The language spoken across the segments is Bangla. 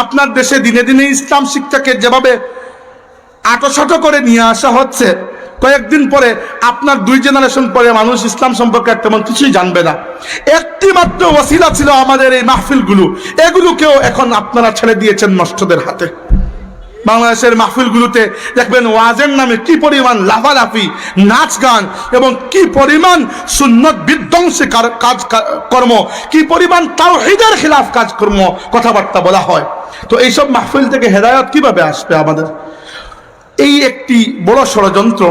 আপনার দেশে দিনে দিনে ইসলাম শিক্ষাকে যেভাবে আটোসাটো করে নিয়ে আসা হচ্ছে, কয়েকদিন পরে আপনার 2 জেনারেশন পরে মানুষ ইসলাম সম্পর্কে তেমন কিছুই জানবে না। একটি মাত্র ওসিলা ছিল আমাদের এই মাহফিলগুলো, এগুলোকেও এখন আপনারা ছেড়ে দিয়েছেন নষ্টদের হাতে। বাংলাদেশের মাহফিলগুলোতে দেখবেন ওয়াজের নামে কি পরিমাণ লাফালাফি, নাচ গান এবং কি পরিমাণ সুন্নত বিধ্বংসী কাজকর্ম, কি পরিমাণ তাওহীদের খিলাফ কাজকর্ম, কথাবার্তা বলা হয়। তো এইসব মাহফিল থেকে হেদায়েত কিভাবে আসবে আমাদের? এই একটি বড় ষড়যন্ত্র।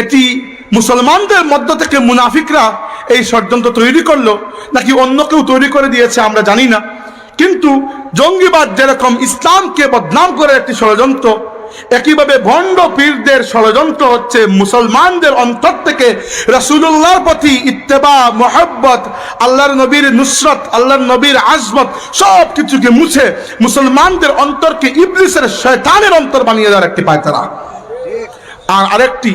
এটি মুসলমানদের মধ্য থেকে মুনাফিকরা এই ষড়যন্ত্র তৈরি করলো নাকি অন্য কেউ তৈরি করে দিয়েছে আমরা জানি না, কিন্তু জঙ্গিবাদ যেরকম ইসলামকে বদনাম করে একটি ষড়যন্ত্র, একইভাবে ভণ্ড পীরদের ষড়যন্ত্র হচ্ছে মুসলমানদের অন্তর থেকে রাসূলুল্লাহর প্রতি ইত্তেবা, মহব্বত, আল্লাহর নবীর নুসরত, আল্লাহর নবীর আজমত সব কিছুকে মুছে মুসলমানদের অন্তরকে ইবলিসের শয়তানের অন্তর বানিয়ে দেওয়ার একটি পায়তারা। আর আরেকটি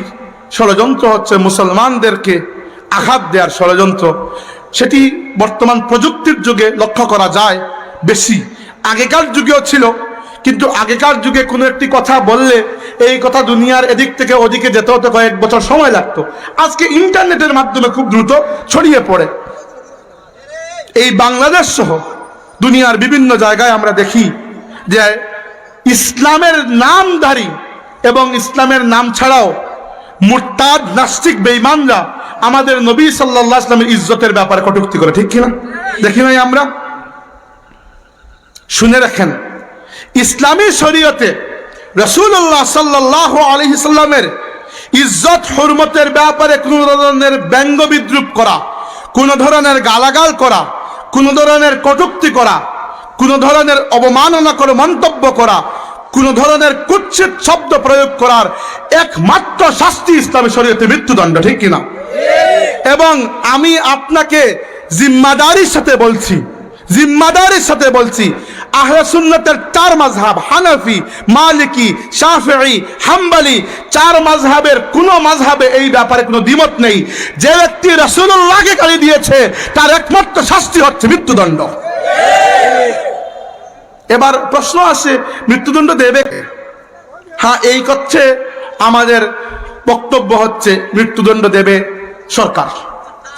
ষড়যন্ত্র হচ্ছে মুসলমানদেরকে আঘাত দেওয়ার ষড়যন্ত্র। সেটি বর্তমান প্রযুক্তির যুগে লক্ষ্য করা যায় বেশি। আগেকার যুগেও ছিল, কিন্তু আগেকার যুগে কোনো একটি কথা বললে এই কথা দুনিয়ার এদিক থেকে ওদিকে যেতে হতে কয়েক বছর সময় লাগতো। আজকে ইন্টারনেটের মাধ্যমে খুব দ্রুত ছড়িয়ে পড়ে। এই বাংলাদেশ সহ দুনিয়ার বিভিন্ন জায়গায় আমরা দেখি যে ইসলামের নামধারী এবং ইসলামের নাম ছাড়াও মুরতাদ, নাস্তিক, বেঈমানরা আমাদের নবী সাল্লাল্লাহু আলাইহি ওয়াসাল্লামের ইজ্জতের ব্যাপারে কটূক্তি করে, ঠিক কিনা? দেখি নাই আমরা? শুনে রাখেন, ইসলামী শরীয়তে রাসূলুল্লাহ সাল্লাল্লাহু আলাইহি ওয়াসাল্লামের ইজ্জত হুরমতের ব্যাপারে কোন ধরনের ব্যঙ্গ বিদ্রুপ করা, কোন ধরনের গালাগাল করা, কোন ধরনের কটূক্তি করা, কোন ধরনের অবমাননা করে মন্তব্য করা, কোন ধরনের কুৎসিত শব্দ প্রয়োগ করার একমাত্র শাস্তি ইসলামী শরীয়তে মৃত্যুদণ্ড, ঠিক কিনা? এবং আমি আপনাকে জিম্মাদারির সাথে বলছি আহলে সুন্নাতের 4 মাযহাব, হানাফি, মালিকি, শাফিঈ, হাম্বলি, 4 মাযহাবের কোন মাযহাবে এই ব্যাপারে কোনো দ্বিমত নেই। যে ব্যক্তি রাসূলুল্লাহকে গালি দিয়েছে তার একমাত্র শাস্তি হচ্ছে মৃত্যুদণ্ড। এবার প্রশ্ন আসে, মৃত্যুদণ্ড দেবে? হ্যাঁ, এই করছে আমাদের বক্তব্য হচ্ছে মৃত্যুদণ্ড দেবে সরকার,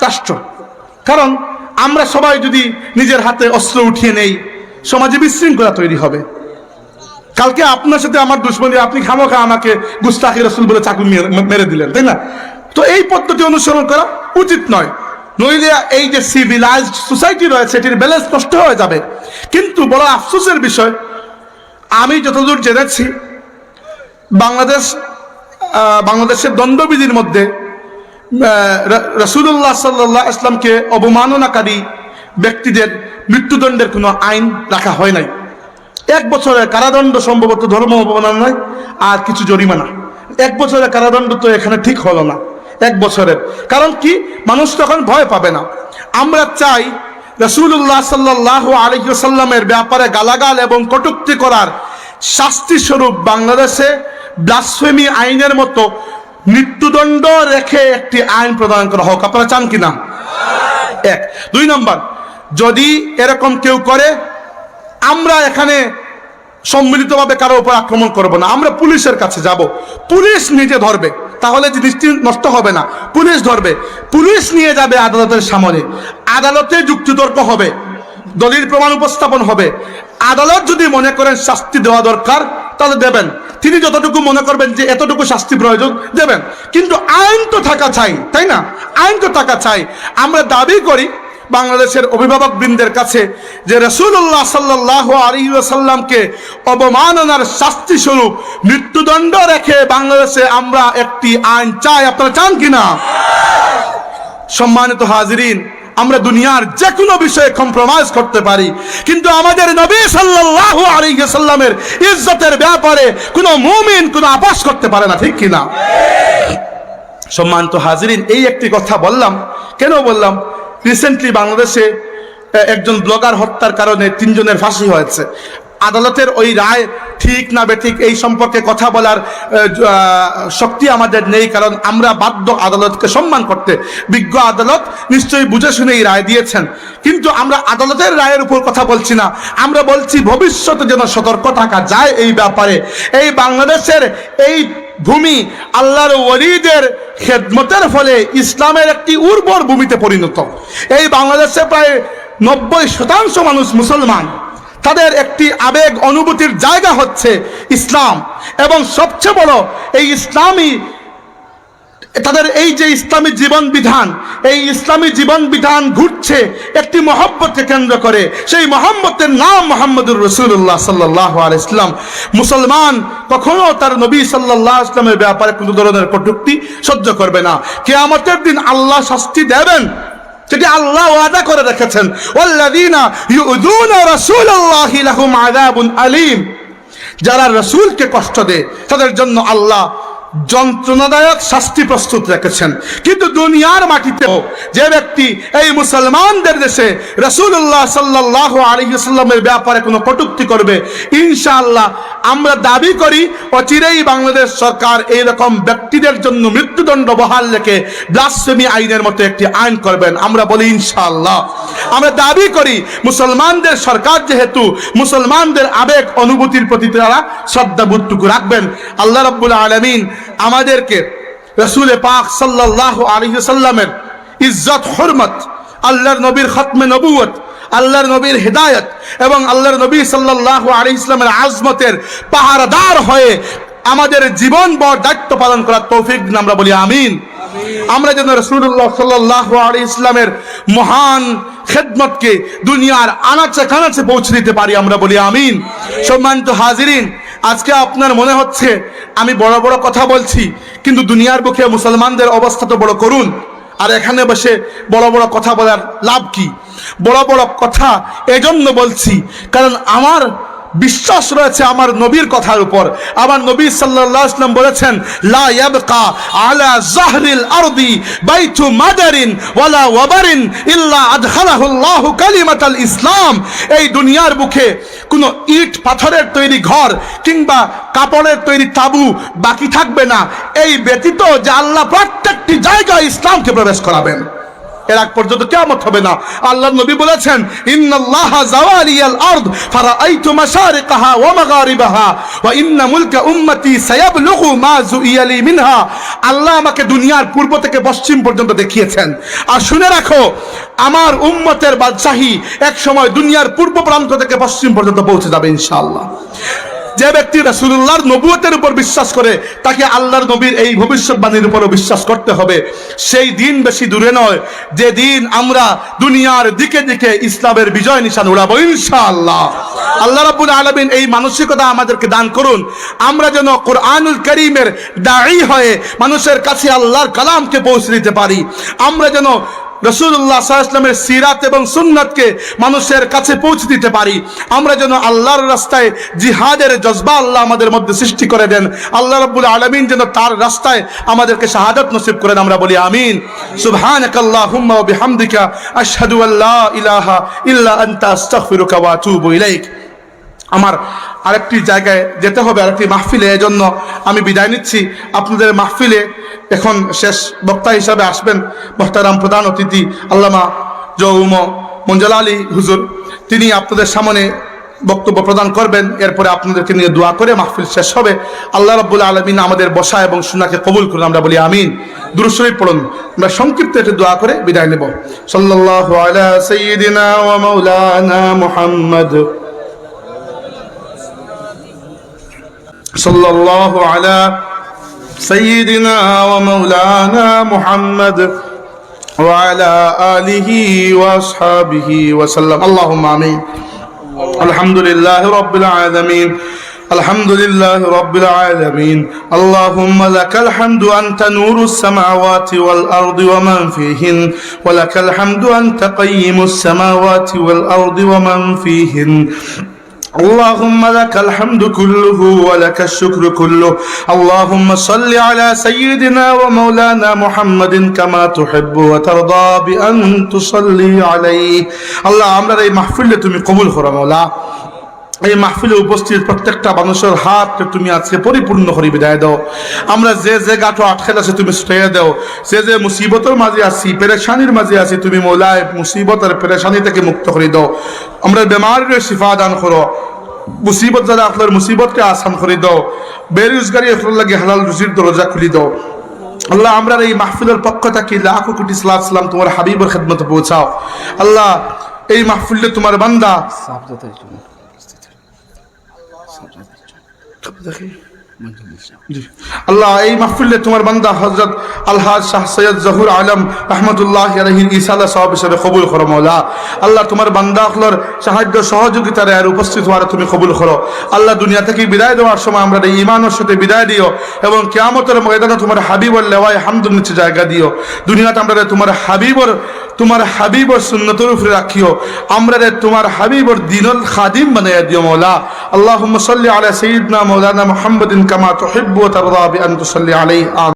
রাষ্ট্র। কারণ আমরা সবাই যদি নিজের হাতে অস্ত্র উঠিয়ে নেই, সমাজে বিশৃঙ্খলা তৈরি হবে। কালকে আপনার সাথে আমার দুশ্মনী, আপনি খামোখা আমাকে গুস্তাখি রাসূল বলে চাকু মেরে দিলেন, তাই না? তো এই পদ্ধতি অনুসরণ করা উচিত নয়, নইলে এই যে সিভিলাইজড সোসাইটি রয়েছে এটির ব্যালেন্স নষ্ট হয়ে যাবে। কিন্তু বড় আফসোসের বিষয়, আমি যতদূর জেনেছি বাংলাদেশের দণ্ডবিধির মধ্যে রাসূলুল্লাহ সাল্লাল্লাহু আলাইহি ওয়াসাল্লামকে অবমাননাকারী ব্যক্তিদের মৃত্যুদণ্ডের কোনো আইন রাখা হয় নাই। 1 বছরের কারাদণ্ড সম্ভবত ধর্ম অবমাননা নয়, আর কিছু জরিমানা। 1 বছরের কারাদণ্ড তো এখানে ঠিক হলো না, 1 বছরের। কারণ কি, মানুষ তখন ভয় পাবে না। আমরা চাই রাসূলুল্লাহ সাল্লাল্লাহু আলাইহি ওয়াসাল্লামের ব্যাপারে গালাগাল এবং কটূক্তি করার শাস্তি স্বরূপ বাংলাদেশে ব্লাসফেমি আইনের মতো মৃত্যুদণ্ড রেখে একটি আইন প্রদান করা হোক। আপনারা চান কিনা? 1। 2 নম্বর, যদি এরকম কেউ করে, আমরা এখানে সম্মিলিতভাবে কারো উপর আক্রমণ করব না, আমরা পুলিশের কাছে যাব, পুলিশ নিজে ধরবে, তাহলে জিনিসটি নষ্ট হবে না। পুলিশ ধরবে, পুলিশ নিয়ে যাবে আদালতের সামনে, আদালতে যুক্তিতর্ক হবে, দলিল প্রমাণ উপস্থাপন হবে। আদালত যদি মনে করেন শাস্তি দেওয়া দরকার তাহলে দেবেন, তিনি যতটুকু মনে করবেন যে এতটুকু শাস্তি প্রয়োজন দেবেন। কিন্তু আইন তো থাকা চাই, তাই না? আইন তো থাকা চাই। আমরা দাবি করি বাংলাদেশের অভিভাবক বৃন্দের কাছে যে রাসূলুল্লাহ সাল্লাল্লাহু আলাইহি ওয়াসাল্লামকে অবমাননার শাস্তি স্বরূপ মৃত্যুদণ্ড রেখে বাংলাদেশে আমরা একটি আইন চাই। আপনারা চান কিনা? সম্মানিত হাজিরিন, আমরা দুনিয়ার যে কোনো বিষয়ে কম্প্রোমাইজ করতে পারি, কিন্তু আমাদের নবী সাল্লাল্লাহু আলাইহি ওয়াসাল্লামের ইজ্জতের ব্যাপারে কোনো মুমিন কোনো আপোষ করতে পারে না, ঠিক কিনা? সম্মানিত হাজিরিন, এই একটি কথা বললাম। কেন বললাম? রিসেন্টলি বাংলাদেশে একজন ব্লগার হত্যার কারণে 3 জনের ফাঁসি হয়েছে। আদালতের ওই রায় ঠিক না বেঠিক এই সম্পর্কে কথা বলার শক্তি আমাদের নেই, কারণ আমরা বাধ্য আদালতকে সম্মান করতে। বিজ্ঞ আদালত নিশ্চয়ই বুঝে শুনে এই রায় দিয়েছেন, কিন্তু আমরা আদালতের রায়ের উপর কথা বলছি না। আমরা বলছি ভবিষ্যতে যেন সতর্ক থাকা যায় এই ব্যাপারে। এই বাংলাদেশের এই ভূমি আল্লাহর ওলিদের খেদমতের ফলে ইসলামের একটি উর্বর ভূমিতে পরিণত। এই বাংলাদেশে প্রায় 90% মানুষ মুসলমান। তাদের একটি আবেগ অনুভূতির জায়গা হচ্ছে ইসলাম, এবং সবচেয়ে বড় এই ইসলামী তাদের এই যে ইসলামী জীবন বিধান, এই ইসলামী জীবন বিধান ঘুরছে একটি মহব্বতকে কেন্দ্র করে। সেই মহব্বতের নাম মুহাম্মদুর রাসূলুল্লাহ সাল্লাল্লাহু আলাইহি ওয়াসাল্লাম। মুসলমান কখনো তার নবী সাল্লাল্লাহু আলাইহি ওয়াসাল্লামের ব্যাপারে কোনো ধরনের কটূক্তি সহ্য করবে না। কিয়ামতের দিন আল্লাহ শাস্তি দেবেন, যেটি আল্লাহ ওয়াদা করে রেখেছেন, ওয়াল্লাযীনা ইউযুনা রাসূলাল্লাহি লাহুম আযাবুন আলীম। যারা রাসূলকে কষ্ট দেয় তাদের জন্য আল্লাহ যন্ত্রণাদায়ক শাস্তি প্রস্তুত রেখেছেন। কিন্তু দুনিয়ার মাটিতেও যে ব্যক্তি এই মুসলমানদের দেশে রাসূলুল্লাহ সাল্লাল্লাহু আলাইহি ওয়াসাল্লামের ব্যাপারে কোনো কটূক্তি করবে, ইনশাআল্লাহ আমরা দাবি করি অচিরেই বাংলাদেশ সরকার এইরকম ব্যক্তিদের জন্য মৃত্যুদণ্ড বহাল রেখে ব্লাসফেমি আইনের মতো একটি আইন করবেন। আমরা বলি ইনশাআল্লাহ। আমরা দাবি করি মুসলমানদের সরকার যেহেতু মুসলমানদের আবেগ অনুভূতির প্রতি তারা শ্রদ্ধাবোধটুকু রাখবেন। আল্লাহ রাব্বুল আলামিন আমাদেরকে রাসূল পাক সাল্লাল্লাহু আলাইহি ওয়াসাল্লামের ইজ্জত হুরমত, আল্লাহর নবীর খতমে নবুয়ত, আল্লাহর নবীর হিদায়াত এবং আল্লাহর নবী সাল্লাল্লাহু আলাইহি ওয়াসাল্লামের আজমতের পাহারাদার হয়ে আমাদের জীবনভর দায়িত্ব পালন করার তৌফিক দিন। আমরা বলি আমিন। আমরা যেন রাসূলুল্লাহ সাল্লাল্লাহু আলাইহি ওয়াসাল্লামের মহান খেদমতকে দুনিয়ার আনাচে কানাচে পৌঁছে দিতে পারি। আমরা বলি আমিন। সম্মানিত হাজিরিন, আজকে আপনার মনে হচ্ছে আমি বড় বড় কথা বলছি, কিন্তু দুনিয়ার বুকে মুসলমানদের অবস্থা তো বড় করুন, আর এখানে বসে বড় বড় কথা বলার লাভ কি? বড় বড় কথা এজন্য বলছি কারণ আমার বিশ্বাস রয়েছে আমার নবীর কথার উপর। আমার নবী সাল্লাল্লাহু আলাইহি ওয়াসাল্লাম বলেছেন, লা ইয়াবকা আলা যাহরিল আরদি বাইতু মাদারিন ওয়ালা ওয়াবারিন ইল্লা আদখালাহুল্লাহু কালিমাতাল ইসলাম। এই দুনিয়ার বুকে কোনো ইট পাথরের তৈরি ঘর কিংবা কাপড়ের তৈরি তাবু বাকি থাকবে না, এই ব্যতীত যে আল্লাহ প্রত্যেকটি জায়গায় ইসলামকে প্রবেশ করাবেন। এর আগ পর্যন্ত কিয়ামত হবে না। আল্লাহর নবী বলেছেন, ইন্নাল্লাহা যাওয়ালিয়াল আরদ ফারাআইতু মাশারিকাহা ওয়া মাগারিবাহা ওয়া ইন্না মুলকা উম্মতি সায়াবলুগু মা যুইয়ালি মিনহা। আল্লাহ আমাকে দুনিয়ার পূর্ব থেকে পশ্চিম পর্যন্ত দেখিয়েছেন। আর শুনে রাখো, আমার উম্মতের বাদশাহী এক সময় দুনিয়ার পূর্ব প্রান্ত থেকে পশ্চিম পর্যন্ত পৌঁছে যাবে ইনশাআল্লাহ। যে ব্যক্তি রাসূলুল্লাহর নবুয়তের উপর বিশ্বাস করে তাকে আল্লাহর নবীর এই ভবিষ্যৎবাণীর উপরও বিশ্বাস করতে হবে। সেই দিন বেশি দূরে নয় যে দিন আমরা দুনিয়ার দিকে দিকে ইসলামের বিজয় নিশান উড়াবো ইনশাআল্লাহ। আল্লাহ রাব্বুল আলামিন এই মানসিকতা আমাদেরকে দান করুন। আমরা যেন কোরআনুল কারীমের দাঈ হয়ে মানুষের কাছে আল্লাহর কালামকে পৌঁছে দিতে পারি। আমরা যেন রাসূলুল্লাহ সাল্লাল্লাহু আলাইহি ওয়াসাল্লামের সিরাত এবং সুন্নাতকে মানুষের কাছে পৌঁছে দিতে পারি। আমরা যেন আল্লাহর রাস্তায় জিহাদের জজবা আল্লাহ আমাদের মধ্যে সৃষ্টি করে দেন। আল্লাহ রাব্বুল আলামিন যেন তার রাস্তায় আমাদেরকে শাহাদাত নসিব করেন। আমরা বলি আমিন। সুবহানাকাল্লাহুম্মা ওয়া বিহামদিকা আশহাদু আল্লা ইলাহা ইল্লা আনতা আস্তাগফিরুকা ওয়া আতুবু ইলাইক। আমার আরেকটি জায়গায় যেতে হবে, আরেকটি মাহফিলে, এজন্য আমি বিদায় নিচ্ছি। আপনাদের মাহফিলে এখন শেষ বক্তা হিসাবে আসবেন মুহতারাম প্রধান অতিথি আল্লামা জৌম মঞ্জুল আলী হুজুর। তিনি আপনাদের সামনে বক্তব্য প্রদান করবেন। এরপরে আপনাদেরকে নিয়ে দোয়া করে মাহফিল শেষ হবে। আল্লাহ রাব্বুল আলামিন আমাদের বসা এবং শোনাকে কবুল করুন। আমরা বলি আমিন। দুরূদ শরীফ পড়ুন। আমরা সংক্ষিপ্ত একটি দোয়া করে বিদায় নেব। সাল্লাল্লাহু আলা সাইয়্যিদিনা ওয়া মাওলানা মুহাম্মদ সাল্লাল্লাহু আলা সাইয়্যিদিনা ওয়া মাওলানা মুহাম্মদ ওয়া আলা আলিহি ওয়া আসহাবিহি ওয়া সাল্লাম। আল্লাহুম্মা আমিন। আলহামদুলিল্লাহি রাব্বিল আলামিন। الحمد لله رب العالمين. اللهم لك الحمد أنت نور السماوات والأرض ومن فيهن، ولك الحمد أنت قيم السماوات والأرض ومن فيهن. اللهم لك الحمد كله ولك الشكر كله. اللهم صل على سيدنا ومولانا محمد كما تحب وترضى بأن تصلي عليه. الله আমরা এই মাহফিলে তুমি কবুল করো মাওলা। এই মাহফিলে উপস্থিত প্রত্যেকটা মানুষের হাত তুমি আজকে পরিপূর্ণ করে বিদায় দাও। আমরা যে যে গাঁটো আটকে আছে তুমি ছুটাইয়া দাও। যে যে মুসিবতের মাঝে আছি, পেরেশানির মাঝে আছি, তুমি মৌলায় মুসিবত আর পেরেশানি থেকে মুক্ত করে দাও। আমরা বেমারের শিফা দান করো। মুসিবত যারা আপনার মুসিবতকে আসান করে দাও। বেরোজগারি আপনার লাগে হালাল রুজির দরজা খুলে দাও। আল্লাহ আমরা এই মাহফিলের পক্ষ থেকে লাখো কোটি সালাম তোমার হাবিবের খেদমতে পৌঁছাও। আল্লাহ এই মাহফিলে তোমার বান্দা আল্লাহ এই মাহফিলে তোমার বান্দা হযরত আলহাজ শাহ সৈয়দ জহুর আলম রহমতুল্লাহ আলাইহির ইসালা সাহাব হিসেবে কবুল করো মওলা। আল্লাহ তোমার বান্দা আখলার সাহায্য সহযোগিতার আর উপস্থিত হওয়ার তুমি কবুল করো। আল্লাহ দুনিয়া থেকে বিদায় দেওয়ার সময় আমরা এই ঈমানের সাথে বিদায় দিও এবং কিয়ামতের ময়দানে তোমার হাবিবর লেওয়ায় হামদুর নিচে জায়গা দিও। দুনিয়াতে আমরা তোমার হাবিবর সুন্নতের উপরে রাখিও। আমরা তোমার হাবিবর দিনুল খাদিম বানাইয়া দিও মওলা। আল্লাহুম্মা সাল্লি আলা সাইয়্যিদিনা মাওলানা মুহাম্মাদিন কামা তুহিব্বু ওয়া তারদা বি আন তুসাল্লি আলাইহি।